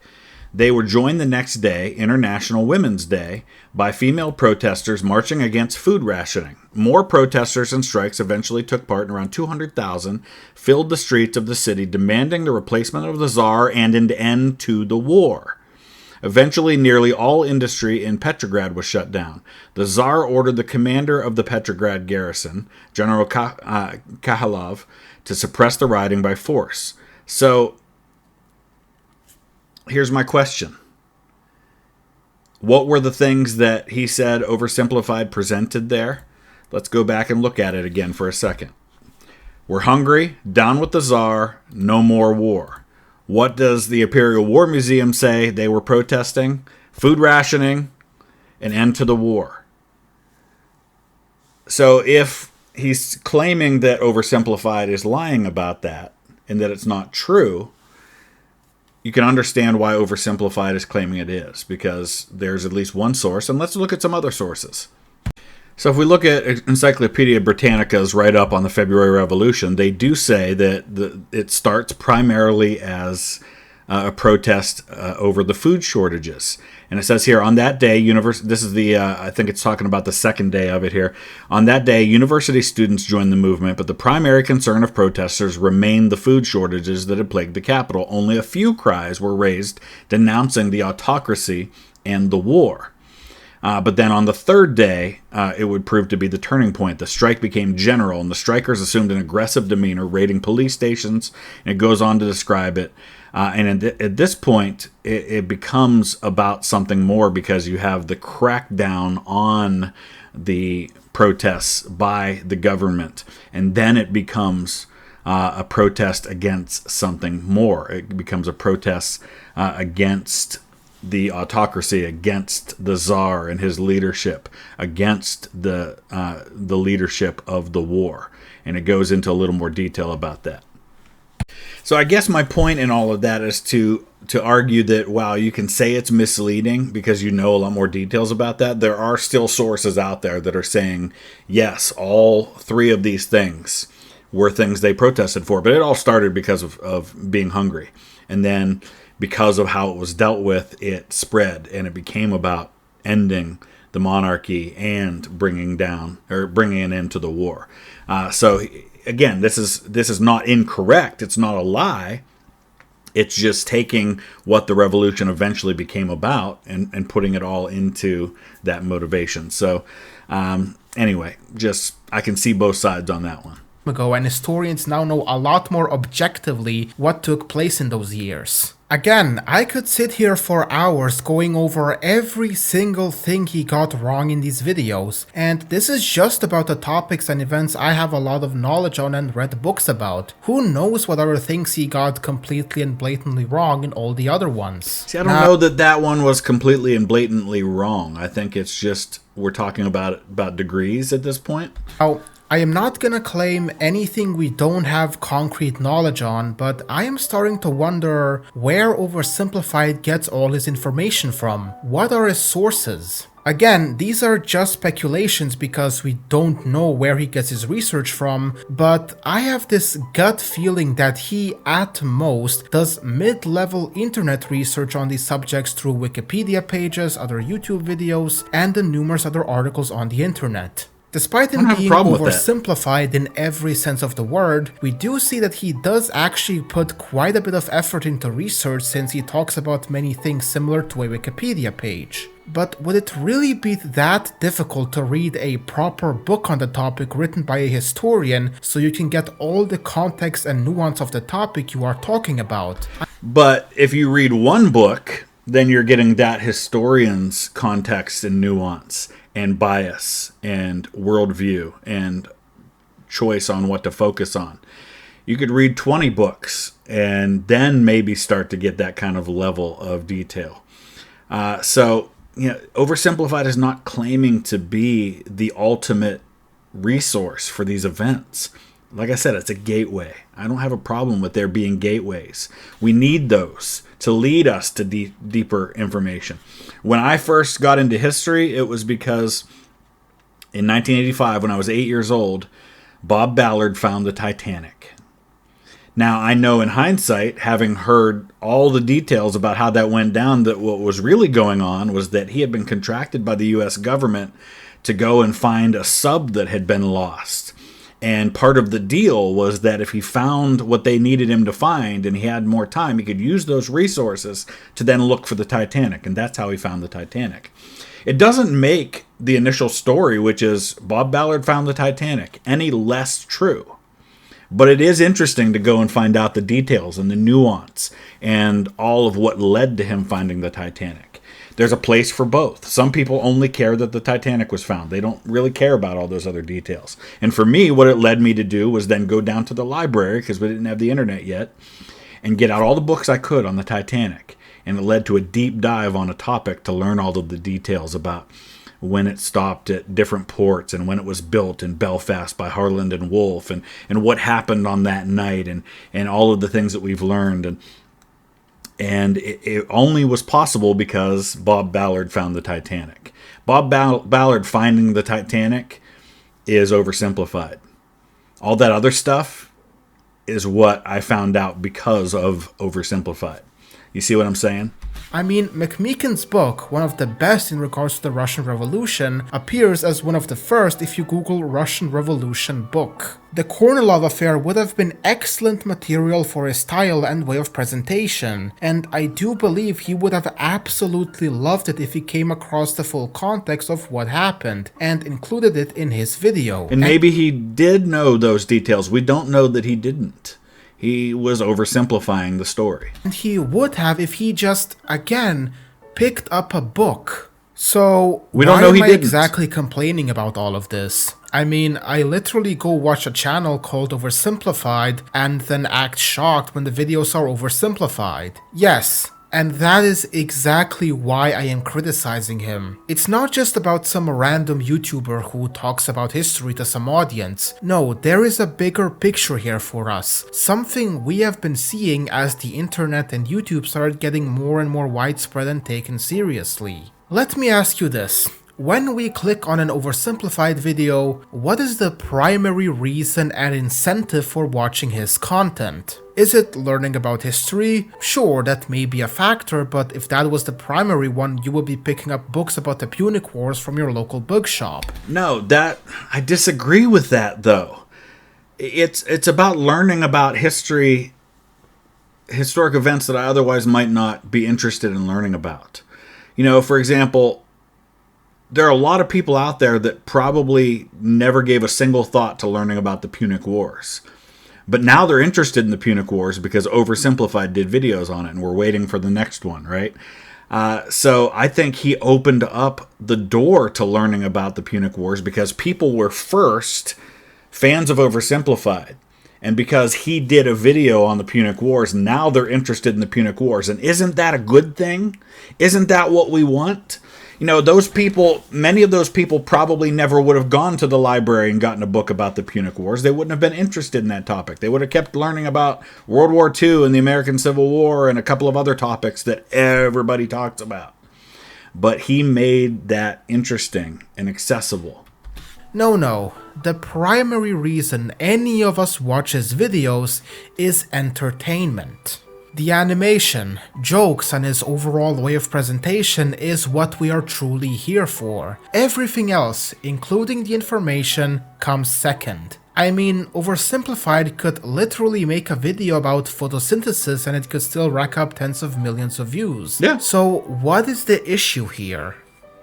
They were joined the next day, International Women's Day, by female protesters marching against food rationing. More protesters and strikes eventually took part, and around 200,000 filled the streets of the city, demanding the replacement of the Tsar and an end to the war. Eventually, nearly all industry in Petrograd was shut down. The Tsar ordered the commander of the Petrograd garrison, General Kakhalov, to suppress the rioting by force. So, here's my question. What were the things that he said Oversimplified presented there? Let's go back and look at it again for a second. We're hungry, down with the Tsar, no more war. What does the Imperial War Museum say they were protesting? Food rationing, an end to the war. So if he's claiming that Oversimplified is lying about that and that it's not true, you can understand why Oversimplified is claiming it is, because there's at least one source, and let's look at some other sources. So if we look at Encyclopedia Britannica's write-up on the February Revolution, they do say that it starts primarily as a protest over the food shortages. And it says here, on that day, this is the, I think it's talking about the second day of it here. On that day, university students joined the movement, but the primary concern of protesters remained the food shortages that had plagued the capital. Only a few cries were raised denouncing the autocracy and the war. But then on the third day, it would prove to be the turning point. The strike became general, and the strikers assumed an aggressive demeanor, raiding police stations, and it goes on to describe it. And at this point, it becomes about something more, because you have the crackdown on the protests by the government, and then it becomes a protest against something more. It becomes a protest against the autocracy, against the Tsar and his leadership, against the leadership of the war. And it goes into a little more detail about that. So I guess my point in all of that is to argue that while you can say it's misleading because you know a lot more details about that, there are still sources out there that are saying, yes, all three of these things were things they protested for. But it all started because of being hungry. And then because of how it was dealt with, it spread, and it became about ending the monarchy and bringing an end to the war. So again, this is not incorrect. It's not a lie. It's just taking what the revolution eventually became about and putting it all into that motivation. So anyway, just I can see both sides on that one.
Ago, and historians now know a lot more objectively what took place in those years. Again, I could sit here for hours going over every single thing he got wrong in these videos, and this is just about the topics and events I have a lot of knowledge on and read books about. Who knows what other things he got completely and blatantly wrong in all the other ones.
See, I don't know that one was completely and blatantly wrong. I think it's just we're talking about degrees at this point.
Now, I am not gonna claim anything we don't have concrete knowledge on, but I am starting to wonder where Oversimplified gets all his information from. What are his sources? Again, these are just speculations because we don't know where he gets his research from, but I have this gut feeling that he, at most, does mid-level internet research on these subjects through Wikipedia pages, other YouTube videos, and the numerous other articles on the internet. Despite him being oversimplified in every sense of the word, we do see that he does actually put quite a bit of effort into research, since he talks about many things similar to a Wikipedia page. But would it really be that difficult to read a proper book on the topic written by a historian so you can get all the context and nuance of the topic you are talking about?
But if you read one book, then you're getting that historian's context and nuance and bias and worldview and choice on what to focus on. You could read 20 books and then maybe start to get that kind of level of detail. Oversimplified is not claiming to be the ultimate resource for these events. Like I said, it's a gateway. I don't have a problem with there being gateways. We need those to lead us to deeper information. When I first got into history, it was because in 1985, when I was 8 years old, Bob Ballard found the Titanic. Now, I know in hindsight, having heard all the details about how that went down, that what was really going on was that he had been contracted by the U.S. government to go and find a sub that had been lost. And part of the deal was that if he found what they needed him to find and he had more time, he could use those resources to then look for the Titanic. And that's how he found the Titanic. It doesn't make the initial story, which is Bob Ballard found the Titanic, any less true. But it is interesting to go and find out the details and the nuance and all of what led to him finding the Titanic. There's a place for both. Some people only care that the Titanic was found. They don't really care about all those other details. And for me, what it led me to do was then go down to the library, because we didn't have the internet yet, and get out all the books I could on the Titanic. And it led to a deep dive on a topic to learn all of the details about when it stopped at different ports and when it was built in Belfast by Harland and Wolff and what happened on that night and all of the things that we've learned. And it only was possible because Bob Ballard found the Titanic. Bob Ballard finding the Titanic is oversimplified. All that other stuff is what I found out because of Oversimplified. You see what I'm saying?
I mean, McMeekin's book, one of the best in regards to the Russian Revolution, appears as one of the first if you Google Russian Revolution book. The Kornilov affair would have been excellent material for his style and way of presentation, and I do believe he would have absolutely loved it if he came across the full context of what happened, and included it in his video.
And maybe he did know those details. We don't know that he didn't. He was oversimplifying the story.
And he would have if he just, again, picked up a book. So,
we don't know he
why am I
didn't.
exactly complaining about all of this? I mean, I literally go watch a channel called Oversimplified and then act shocked when the videos are oversimplified. Yes. And that is exactly why I am criticizing him. It's not just about some random YouTuber who talks about history to some audience. No, there is a bigger picture here for us. Something we have been seeing as the internet and YouTube started getting more and more widespread and taken seriously. Let me ask you this. When we click on an oversimplified video, what is the primary reason and incentive for watching his content? Is it learning about history? Sure, that may be a factor, but if that was the primary one, you would be picking up books about the Punic Wars from your local bookshop.
No, I disagree with that, though. It's about learning about history, historic events that I otherwise might not be interested in learning about. You know, for example, there are a lot of people out there that probably never gave a single thought to learning about the Punic Wars. But now they're interested in the Punic Wars because Oversimplified did videos on it, and we're waiting for the next one, right? So I think he opened up the door to learning about the Punic Wars because people were first fans of Oversimplified. And because he did a video on the Punic Wars, now they're interested in the Punic Wars. And isn't that a good thing? Isn't that what we want? You know, those people, many of those people probably never would have gone to the library and gotten a book about the Punic Wars. They wouldn't have been interested in that topic. They would have kept learning about World War II and the American Civil War and a couple of other topics that everybody talks about. But he made that interesting and accessible.
No. The primary reason any of us watch his videos is entertainment. The animation, jokes, and his overall way of presentation is what we are truly here for. Everything else, including the information, comes second. I mean, Oversimplified could literally make a video about photosynthesis and it could still rack up tens of millions of views.
Yeah.
So what is the issue here?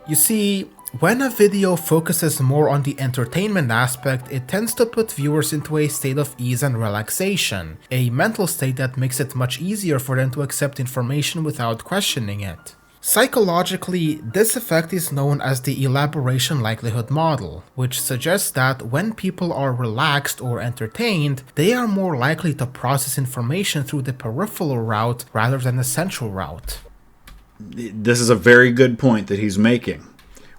You see, when a video focuses more on the entertainment aspect, it tends to put viewers into a state of ease and relaxation, a mental state that makes it much easier for them to accept information without questioning it. Psychologically, this effect is known as the elaboration likelihood model, which suggests that when people are relaxed or entertained, they are more likely to process information through the peripheral route rather than the central route.
This is a very good point that he's making,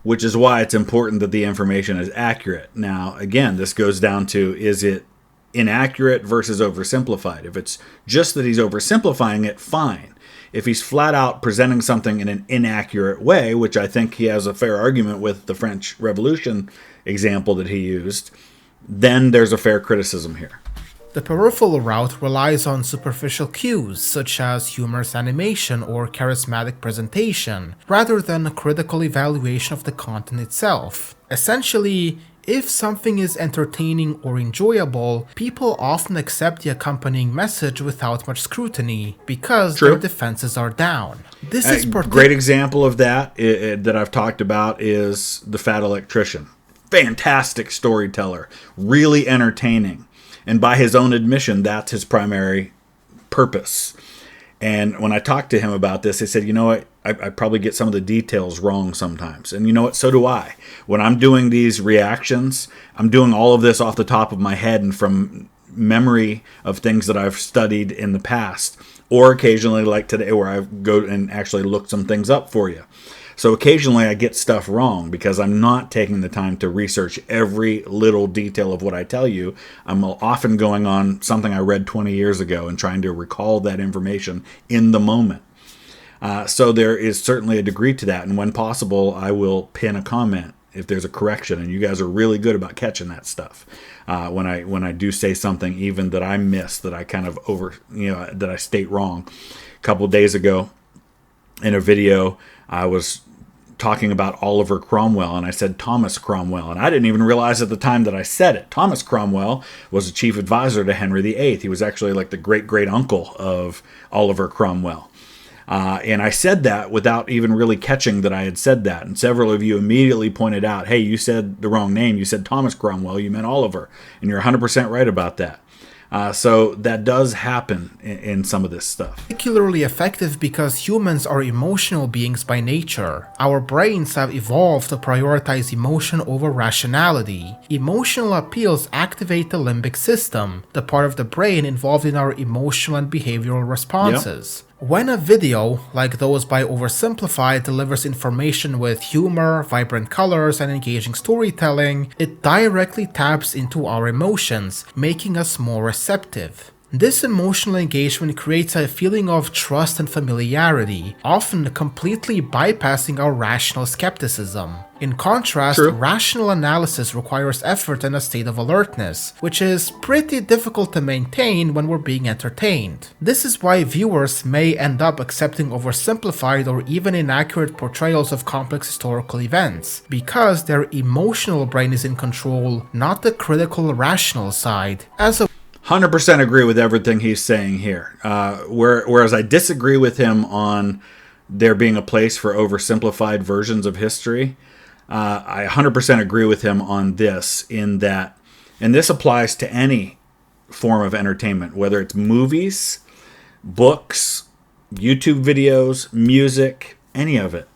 which is why it's important that the information is accurate. Now, again, this goes down to, is it inaccurate versus oversimplified? If it's just that he's oversimplifying it, fine. If he's flat out presenting something in an inaccurate way, which I think he has a fair argument with the French Revolution example that he used, then there's a fair criticism here.
The peripheral route relies on superficial cues, such as humorous animation or charismatic presentation, rather than a critical evaluation of the content itself. Essentially, if something is entertaining or enjoyable, people often accept the accompanying message without much scrutiny, because their defenses are down. This is
a great example of that that I've talked about is The Fat Electrician. Fantastic storyteller, really entertaining. And by his own admission, that's his primary purpose. And when I talked to him about this, he said, you know what, I probably get some of the details wrong sometimes. And you know what, so do I. When I'm doing these reactions, I'm doing all of this off the top of my head and from memory of things that I've studied in the past. Or occasionally, like today, where I go and actually look some things up for you. So occasionally I get stuff wrong because I'm not taking the time to research every little detail of what I tell you. I'm often going on something I read 20 years ago and trying to recall that information in the moment. So there is certainly a degree to that. And when possible, I will pin a comment if there's a correction. And you guys are really good about catching that stuff. When I do say something even that I miss, that I kind of that I state wrong. A couple of days ago in a video, I was talking about Oliver Cromwell, and I said Thomas Cromwell, and I didn't even realize at the time that I said it. Thomas Cromwell was a chief advisor to Henry VIII. He was actually like the great-great-uncle of Oliver Cromwell. And I said that without even really catching that I had said that. And several of you immediately pointed out, hey, you said the wrong name. You said Thomas Cromwell. You meant Oliver. And you're 100% right about that. So that does happen in some of this stuff.
Particularly effective because humans are emotional beings by nature. Our brains have evolved to prioritize emotion over rationality. Emotional appeals activate the limbic system, the part of the brain involved in our emotional and behavioral responses. Yep. When a video, like those by Oversimplified, delivers information with humor, vibrant colors, and engaging storytelling, it directly taps into our emotions, making us more receptive. This emotional engagement creates a feeling of trust and familiarity, often completely bypassing our rational skepticism. In contrast, rational analysis requires effort and a state of alertness, which is pretty difficult to maintain when we're being entertained. This is why viewers may end up accepting oversimplified or even inaccurate portrayals of complex historical events, because their emotional brain is in control, not the critical rational side. As a
100% agree with everything he's saying here. Whereas I disagree with him on there being a place for oversimplified versions of history, I 100% agree with him on this, in that, and this applies to any form of entertainment, whether it's movies, books, YouTube videos, music, any of it.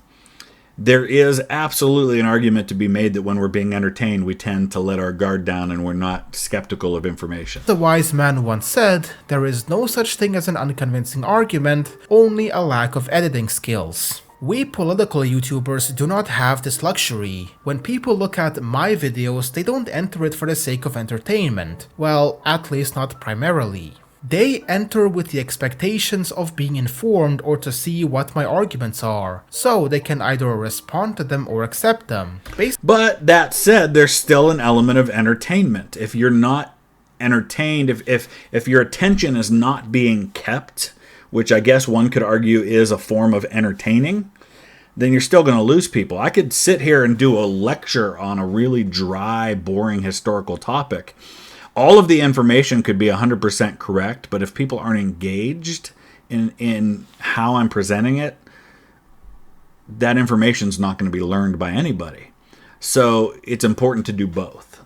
There is absolutely an argument to be made that when we're being entertained, we tend to let our guard down and we're not skeptical of information.
The wise man once said, there is no such thing as an unconvincing argument, only a lack of editing skills. We political YouTubers do not have this luxury. When people look at my videos, they don't enter it for the sake of entertainment. Well, at least not primarily. They enter with the expectations of being informed or to see what my arguments are, so they can either respond to them or accept them.
But that said, there's still an element of entertainment. If you're not entertained, if your attention is not being kept, which I guess one could argue is a form of entertaining, then you're still going to lose people. I could sit here and do a lecture on a really dry, boring historical topic. All of the information could be 100% correct, but if people aren't engaged in how I'm presenting it, that information is not going to be learned by anybody. So it's important to do both.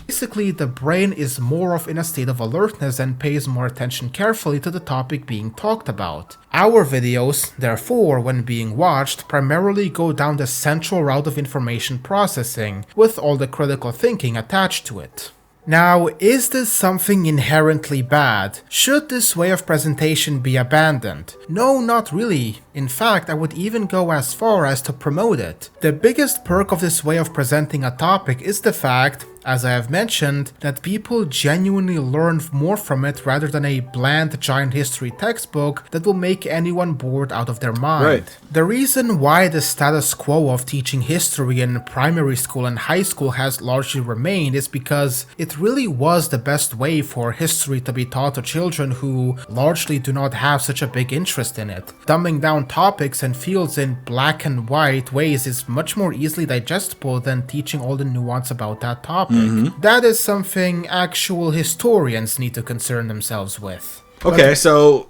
Basically, the brain is more of in a state of alertness and pays more attention carefully to the topic being talked about. Our videos, therefore, when being watched, primarily go down the central route of information processing, with all the critical thinking attached to it. Now, is this something inherently bad? Should this way of presentation be abandoned? No, not really. In fact, I would even go as far as to promote it. The biggest perk of this way of presenting a topic is the fact, as I have mentioned, that people genuinely learn more from it rather than a bland giant history textbook that will make anyone bored out of their mind.
Right.
The reason why the status quo of teaching history in primary school and high school has largely remained is because it really was the best way for history to be taught to children who largely do not have such a big interest in it. Dumbing down topics and fields in black and white ways is much more easily digestible than teaching all the nuance about that topic. That is something actual historians need to concern themselves with.
Okay, so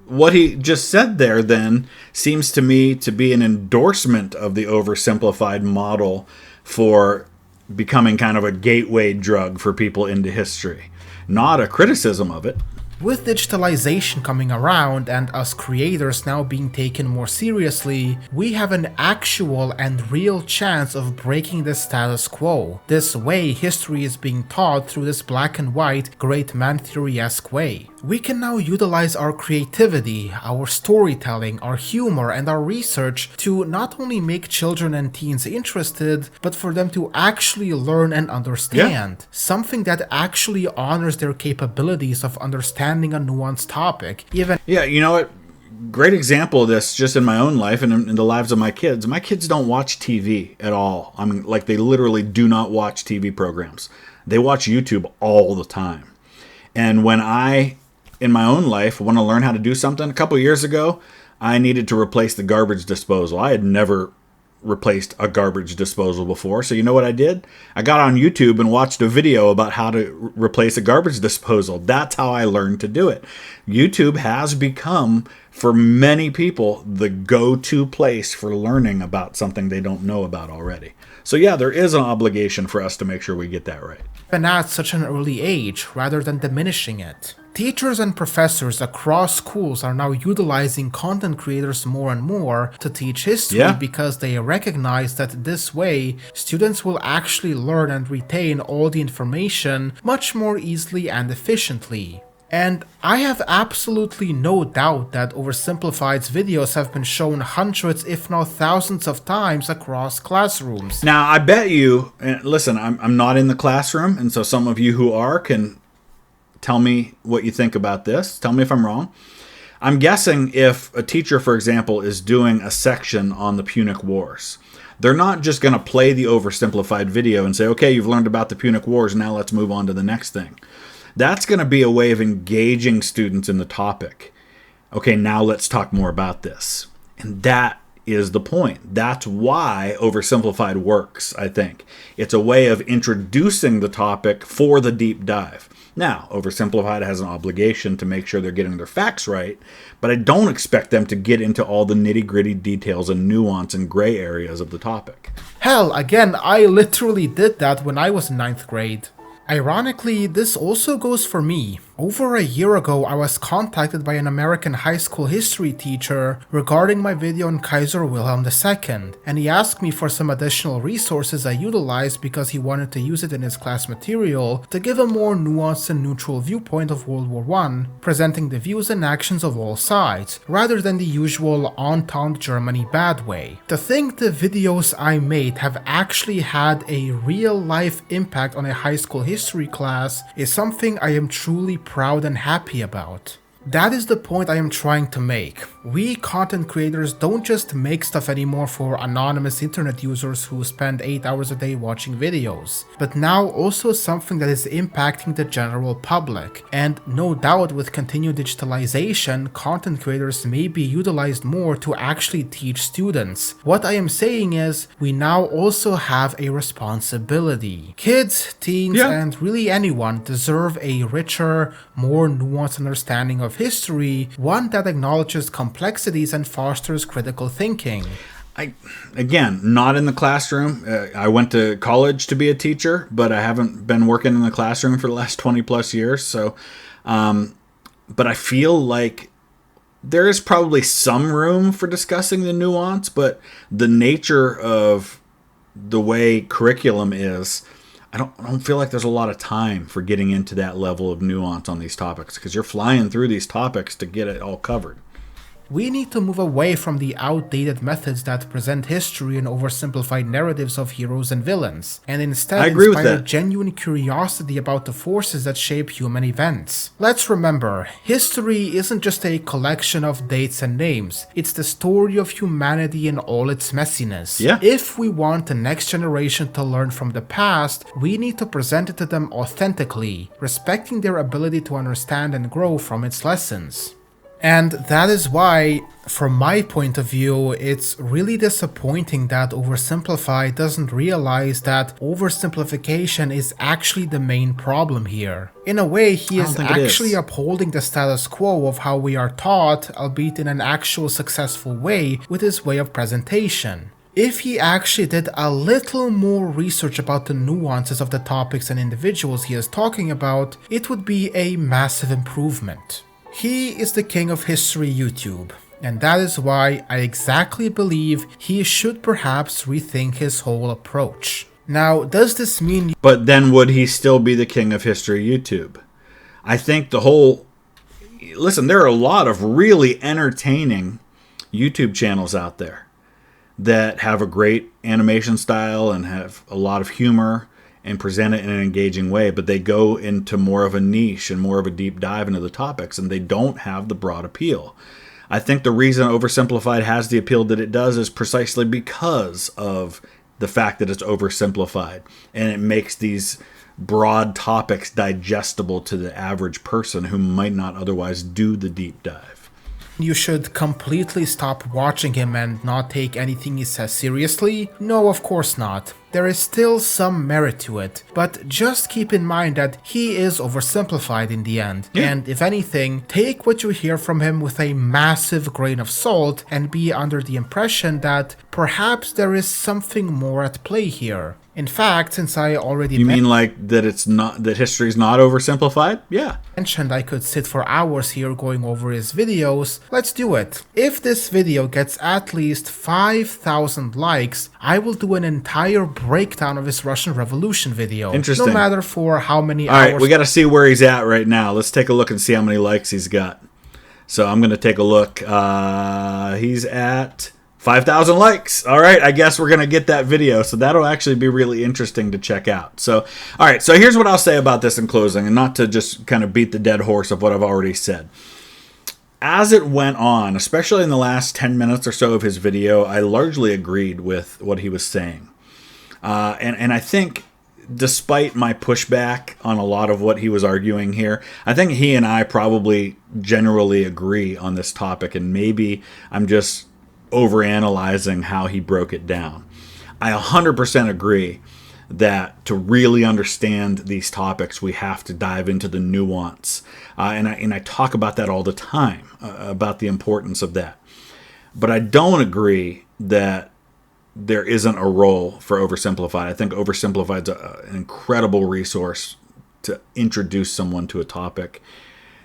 what he just said there then seems to me to be an endorsement of the oversimplified model for becoming kind of a gateway drug for people into history, not a criticism of it.
With digitalization coming around and us creators now being taken more seriously, we have an actual and real chance of breaking the status quo. This way, history is being taught through this black and white great man theory-esque way. We can now utilize our creativity, our storytelling, our humor, and our research to not only make children and teens interested, but for them to actually learn and understand. Something that actually honors their capabilities of understanding a nuanced topic, even—
Yeah, you know what? Great example of this just in my own life and in the lives of my kids. My kids don't watch TV at all. I mean, like, they literally do not watch TV programs. They watch YouTube all the time. And when I, in my own life, want to learn how to do something, a couple years ago, I needed to replace the garbage disposal. I had never replaced a garbage disposal before. So you know what I did? I got on YouTube and watched a video about how to replace a garbage disposal. That's how I learned to do it. YouTube has become, for many people, the go-to place for learning about something they don't know about already. So yeah, there is an obligation for us to make sure we get that right.
And at such an early age, rather than diminishing it. Teachers and professors across schools are now utilizing content creators more and more to teach history because they recognize that this way, students will actually learn and retain all the information much more easily and efficiently. And I have absolutely no doubt that Oversimplified's videos have been shown hundreds if not thousands of times across classrooms.
Now, I bet you, and listen, I'm not in the classroom, and so some of you who are can tell me what you think about this. Tell me if I'm wrong. I'm guessing if a teacher, for example, is doing a section on the Punic Wars, they're not just going to play the oversimplified video and say, okay, you've learned about the Punic Wars, now let's move on to the next thing. That's going to be a way of engaging students in the topic. Okay, now let's talk more about this. And that is the point. That's why Oversimplified works, I think. It's a way of introducing the topic for the deep dive. Now, Oversimplified has an obligation to make sure they're getting their facts right, but I don't expect them to get into all the nitty-gritty details and nuance and gray areas of the topic.
Hell, again, I literally did that when I was in 9th grade. Ironically, this also goes for me. Over a year ago, I was contacted by an American high school history teacher regarding my video on Kaiser Wilhelm II, and he asked me for some additional resources I utilized because he wanted to use it in his class material to give a more nuanced and neutral viewpoint of World War I, presenting the views and actions of all sides, rather than the usual Entente Germany bad way. To think the videos I made have actually had a real-life impact on a high school history class is something I am truly proud and happy about. That is the point I am trying to make. We content creators don't just make stuff anymore for anonymous internet users who spend 8 hours a day watching videos, but now also something that is impacting the general public. And no doubt with continued digitalization, content creators may be utilized more to actually teach students. What I am saying is, we now also have a responsibility. Kids, teens, and really anyone deserve a richer, more nuanced understanding of history, one that acknowledges complexities and fosters critical thinking.
Again, not in the classroom. I went to college to be a teacher, but I haven't been working in the classroom for the last 20 plus years. So, but I feel like there is probably some room for discussing the nuance, but the nature of the way curriculum is, I don't feel like there's a lot of time for getting into that level of nuance on these topics, because you're flying through these topics to get it all covered.
We need to move away from the outdated methods that present history and oversimplified narratives of heroes and villains, and instead inspire genuine curiosity about the forces that shape human events. Let's remember, history isn't just a collection of dates and names, it's the story of humanity in all its messiness.
Yeah.
If we want the next generation to learn from the past, we need to present it to them authentically, respecting their ability to understand and grow from its lessons. And that is why, from my point of view, it's really disappointing that Oversimplified doesn't realize that oversimplification is actually the main problem here. In a way, he is actually upholding the status quo of how we are taught, albeit in an actual successful way, with his way of presentation. If he actually did a little more research about the nuances of the topics and individuals he is talking about, it would be a massive improvement. He is the king of history YouTube, and that is why I exactly believe he should perhaps rethink his whole approach. Now, does this mean...
But then would he still be the king of history YouTube? I think the whole... Listen, there are a lot of really entertaining YouTube channels out there that have a great animation style and have a lot of humor and present it in an engaging way, but they go into more of a niche and more of a deep dive into the topics, and they don't have the broad appeal. I think the reason Oversimplified has the appeal that it does is precisely because of the fact that it's oversimplified, and it makes these broad topics digestible to the average person who might not otherwise do the deep dive.
You should completely stop watching him and not take anything he says seriously? No, of course not. There is still some merit to it, but just keep in mind that he is oversimplified in the end. Yeah. And if anything, take what you hear from him with a massive grain of salt and be under the impression that perhaps there is something more at play here. In fact, since I already
mean like that it's not, that history's not oversimplified? Yeah.
Mentioned I could sit for hours here going over his videos, let's do it. If this video gets at least 5,000 likes, I will do an entire breakdown of his Russian Revolution video.
Interesting.
No matter for how many hours.
Alright, we gotta see where he's at right now. Let's take a look and see how many likes he's got. So I'm gonna take a look. He's at 5,000 likes. All right, I guess we're going to get that video. So that'll actually be really interesting to check out. So, all right, so here's what I'll say about this in closing, and not to just kind of beat the dead horse of what I've already said. As it went on, especially in the last 10 minutes or so of his video, I largely agreed with what he was saying. And I think despite my pushback on a lot of what he was arguing here, I think he and I probably generally agree on this topic, and maybe I'm just overanalyzing how he broke it down. I 100% agree that to really understand these topics, we have to dive into the nuance. And I talk about that all the time, about the importance of that. But I don't agree that there isn't a role for Oversimplified. I think Oversimplified is an incredible resource to introduce someone to a topic,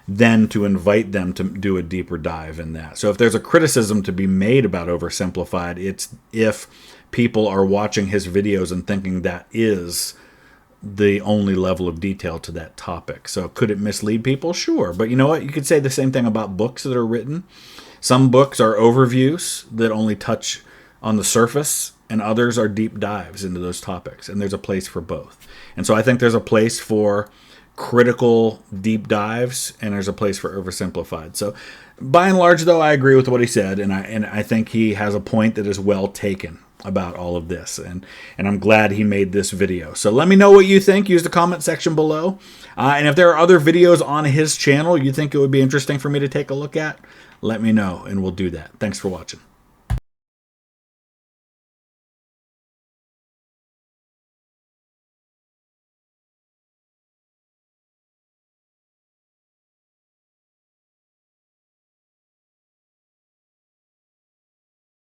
then to invite them to do a deeper dive in that. So if there's a criticism to be made about Oversimplified, it's if people are watching his videos and thinking that is the only level of detail to that topic. So could it mislead people? Sure. But you know what? You could say the same thing about books that are written. Some books are overviews that only touch on the surface, and others are deep dives into those topics. And there's a place for both. And so I think there's a place for critical deep dives, and there's a place for Oversimplified. So by and large, though, I agree with what he said, and I think he has a point that is well taken about all of this, and I'm glad he made this video. So let me know what you think. Use the comment section below, and if there are other videos on his channel you think it would be interesting for me to take a look at, let me know and we'll do that. Thanks for watching.